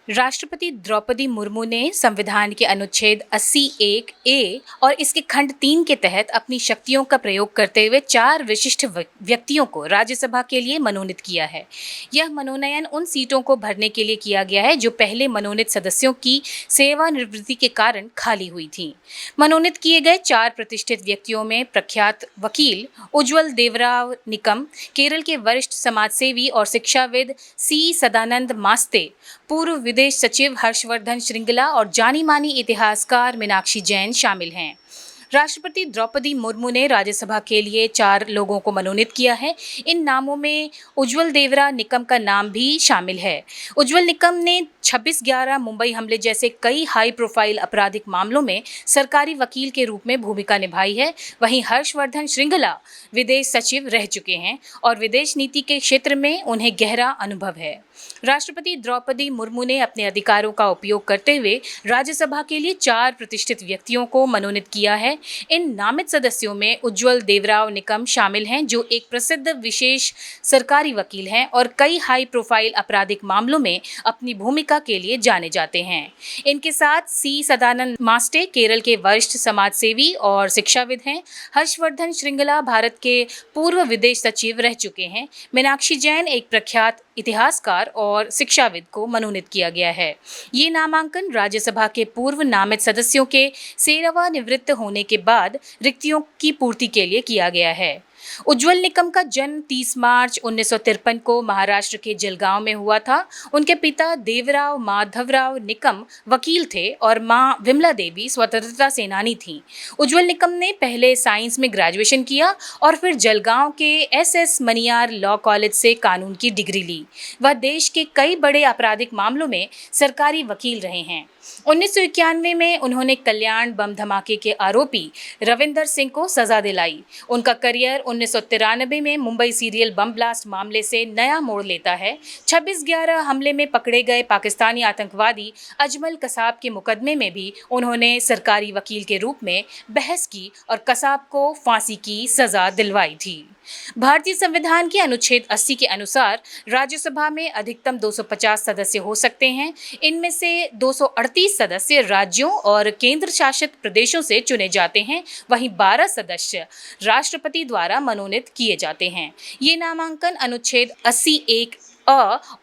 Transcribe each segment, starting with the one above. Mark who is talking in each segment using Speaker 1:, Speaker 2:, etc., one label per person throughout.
Speaker 1: राष्ट्रपति द्रौपदी मुर्मू ने संविधान के अनुच्छेद 80(1)(a) और इसके खंड 3 के तहत अपनी शक्तियों का प्रयोग करते हुए 4 विशिष्ट व्यक्तियों को राज्यसभा के लिए मनोनीत किया है। यह मनोनयन उन सीटों को भरने के लिए किया गया है जो पहले मनोनीत सदस्यों की सेवानिवृत्ति के कारण खाली हुई थीं। मनोनीत किए गए 4 प्रतिष्ठित व्यक्तियों में प्रख्यात वकील उज्ज्वल देवराव निकम, केरल के वरिष्ठ समाजसेवी और शिक्षाविद सी सदानंद मास्ते, पूर्व विदेश सचिव हर्षवर्धन श्रृंगला और जानी मानी इतिहासकार मीनाक्षी जैन शामिल हैं। राष्ट्रपति द्रौपदी मुर्मू ने राज्यसभा के लिए 4 लोगों को मनोनीत किया है। इन नामों में उज्ज्वल देवरा निकम का नाम भी शामिल है। उज्ज्वल निकम ने 26/11 मुंबई हमले जैसे कई हाई प्रोफाइल आपराधिक मामलों में सरकारी वकील के रूप में भूमिका निभाई है। वहीं हर्षवर्धन श्रृंगला विदेश सचिव रह चुके हैं और विदेश नीति के क्षेत्र में उन्हें गहरा अनुभव है। राष्ट्रपति द्रौपदी मुर्मू ने अपने अधिकारों का उपयोग करते हुए राज्यसभा के लिए 4 प्रतिष्ठित व्यक्तियों को मनोनीत किया है। इन नामित सदस्यों में उज्ज्वल देवराव निकम शामिल हैं, जो एक प्रसिद्ध विशेष सरकारी वकील हैं और कई हाई प्रोफाइल आपराधिक मामलों में अपनी भूमिका के लिए जाने जाते हैं। इनके साथ सी सदानंद मास्टे केरल के वरिष्ठ समाजसेवी और शिक्षाविद हैं। हर्षवर्धन श्रृंगला भारत के पूर्व विदेश सचिव रह चुके हैं। मीनाक्षी जैन एक प्रख्यात इतिहासकार और शिक्षाविद को मनोनीत किया गया है। ये नामांकन राज्यसभा के पूर्व नामित सदस्यों के सेवानिवृत्त होने के बाद रिक्तियों की पूर्ति के लिए किया गया है। उज्ज्वल निकम का जन्म 30 मार्च 1953 को महाराष्ट्र के जलगांव में हुआ था। उनके पिता देवराव माधवराव निकम वकील थे और मां विमला देवी स्वतंत्रता सेनानी थीं। उज्ज्वल निकम ने पहले साइंस में ग्रेजुएशन किया और फिर जलगांव के SS मनियार लॉ कॉलेज से कानून की डिग्री ली। वह देश के कई बड़े आपराधिक मामलों में सरकारी वकील रहे हैं। 1991 में उन्होंने कल्याण बम धमाके के आरोपी रविंदर सिंह को सजा दिलाई। उनका करियर 1993 में मुंबई सीरियल बम ब्लास्ट मामले से नया मोड़ लेता है। 26/11 हमले में पकड़े गए पाकिस्तानी आतंकवादी अजमल कसाब के मुकदमे में भी उन्होंने सरकारी वकील के रूप में बहस की और कसाब को फांसी की सजा दिलवाई थी। भारतीय संविधान के अनुच्छेद 80 के अनुसार राज्यसभा में अधिकतम 250 सदस्य हो सकते हैं। इनमें से 238 सदस्य राज्यों और केंद्र शासित प्रदेशों से चुने जाते हैं, वहीं 12 सदस्य राष्ट्रपति द्वारा मनोनीत किए जाते हैं। ये नामांकन अनुच्छेद 80(1)(a)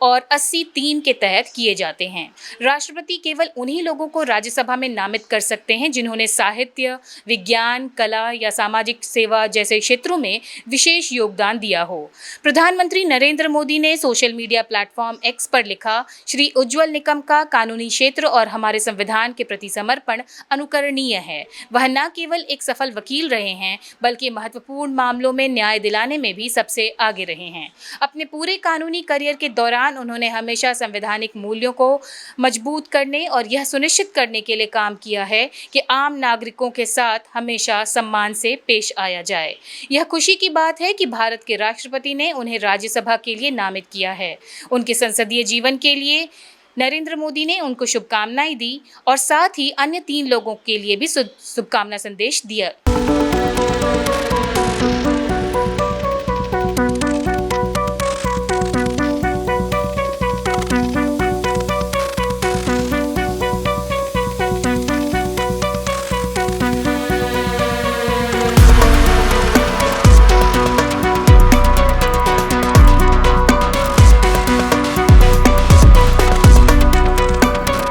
Speaker 1: और 80(3) के तहत किए जाते हैं। राष्ट्रपति केवल उन्हीं लोगों को राज्यसभा में नामित कर सकते हैं जिन्होंने साहित्य, विज्ञान, कला या सामाजिक सेवा जैसे क्षेत्रों में विशेष योगदान दिया हो। प्रधानमंत्री नरेंद्र मोदी ने सोशल मीडिया प्लेटफॉर्म X पर लिखा, श्री उज्ज्वल निकम का कानूनी क्षेत्र और हमारे संविधान के प्रति समर्पण अनुकरणीय है। वह न केवल एक सफल वकील रहे हैं, बल्कि महत्वपूर्ण मामलों में न्याय दिलाने में भी सबसे आगे रहे हैं। अपने पूरे कानूनी करियर के दौरान उन्होंने हमेशा संवैधानिक मूल्यों को मजबूत करने और यह सुनिश्चित करने के लिए काम किया है कि आम नागरिकों के साथ हमेशा सम्मान से पेश आया जाए। यह खुशी की बात है कि भारत के राष्ट्रपति ने उन्हें राज्यसभा के लिए नामित किया है। उनके संसदीय जीवन के लिए नरेंद्र मोदी ने उनको शुभकामनाएं दी और साथ ही अन्य 3 लोगों के लिए भी शुभकामना संदेश दिया।